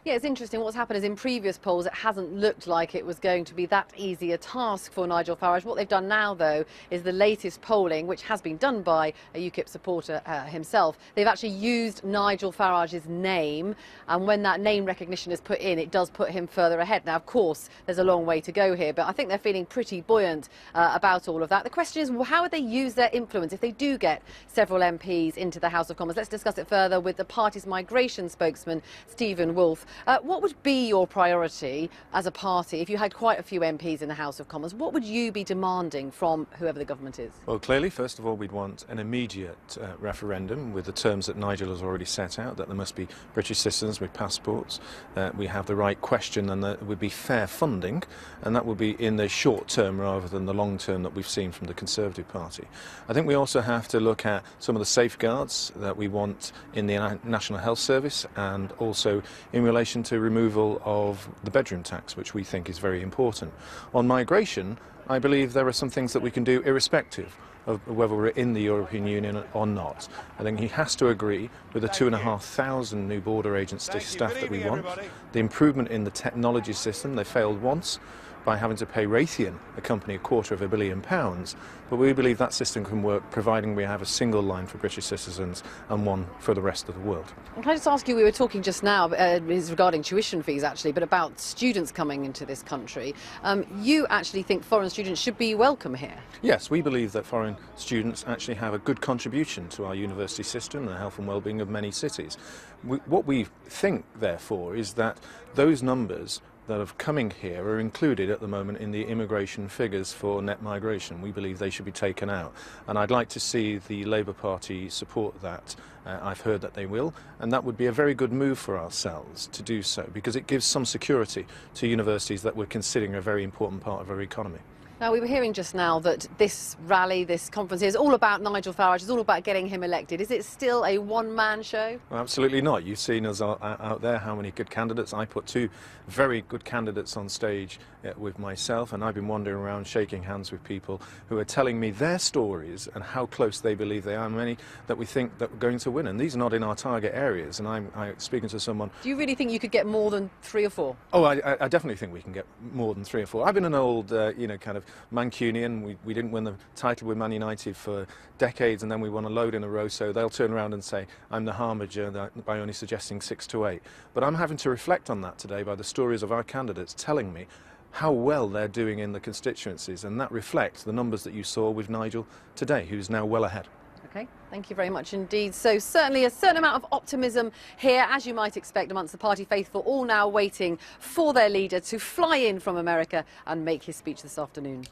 Yeah, it's interesting. What's happened is in previous polls, it hasn't looked like it was going to be that easy a task for Nigel Farage. What they've done now, though, is the latest polling, which has been done by a UKIP supporter himself. They've actually used Nigel Farage's name, and when that name recognition is put in, it does put him further ahead. Now, of course, there's a long way to go here, but I think they're feeling pretty buoyant about all of that. The question is, well, how would they use their influence if they do get several MPs into the House of Commons? Let's discuss it further with the party's migration spokesman, Woolfe. What would be your priority as a party if you had quite a few MPs in the House of Commons? What would you be demanding from whoever the government is? Well, clearly, first of all, we'd want an immediate referendum with the terms that Nigel has already set out, that there must be British citizens with passports, we have the right question, and that would be fair funding, and that would be in the short term rather than the long term that we've seen from the Conservative Party. I think we also have to look at some of the safeguards that we want in the National Health Service, and also in relation to removal of the bedroom tax, which we think is very important. On migration, I believe there are some things that we can do irrespective of whether we're in the European Union or not. I think he has to agree with the 2,500 new border agency staff that we want, the improvement in the technology system. They failed once by having to pay Raytheon, a company, £250 million, but we believe that system can work providing we have a single line for British citizens and one for the rest of the world. Can I just ask you, we were talking just now regarding tuition fees actually, but about students coming into this country. You actually think foreign students should be welcome here? Yes, we believe that foreign students actually have a good contribution to our university system and the health and well-being of many cities. What we think, therefore, is that those numbers that are coming here are included at the moment in the immigration figures for net migration. We believe they should be taken out, and I'd like to see the Labour Party support that. I've heard that they will, and that would be a very good move for ourselves to do so, because it gives some security to universities that we're considering a very important part of our economy. Now, we were hearing just now that this rally, this conference is all about Nigel Farage, it's all about getting him elected. Is it still a one-man show? Well, absolutely not. You've seen us out there, how many good candidates. I put two very good candidates on stage with myself, and I've been wandering around shaking hands with people who are telling me their stories and how close they believe they are, many that we think that we're going to win. And these are not in our target areas, and I'm speaking to someone... Do you really think you could get more than 3 or 4? Oh, I definitely think we can get more than 3 or 4. I've been an old, kind of Mancunian. We didn't win the title with Man United for decades, and then we won a load in a row, so they'll turn around and say I'm the harbinger by only suggesting 6 to 8. But I'm having to reflect on that today by the stories of our candidates telling me how well they're doing in the constituencies, and that reflects the numbers that you saw with Nigel today, who's now well ahead. OK, thank you very much indeed. So certainly a certain amount of optimism here, as you might expect, amongst the party faithful, all now waiting for their leader to fly in from America and make his speech this afternoon.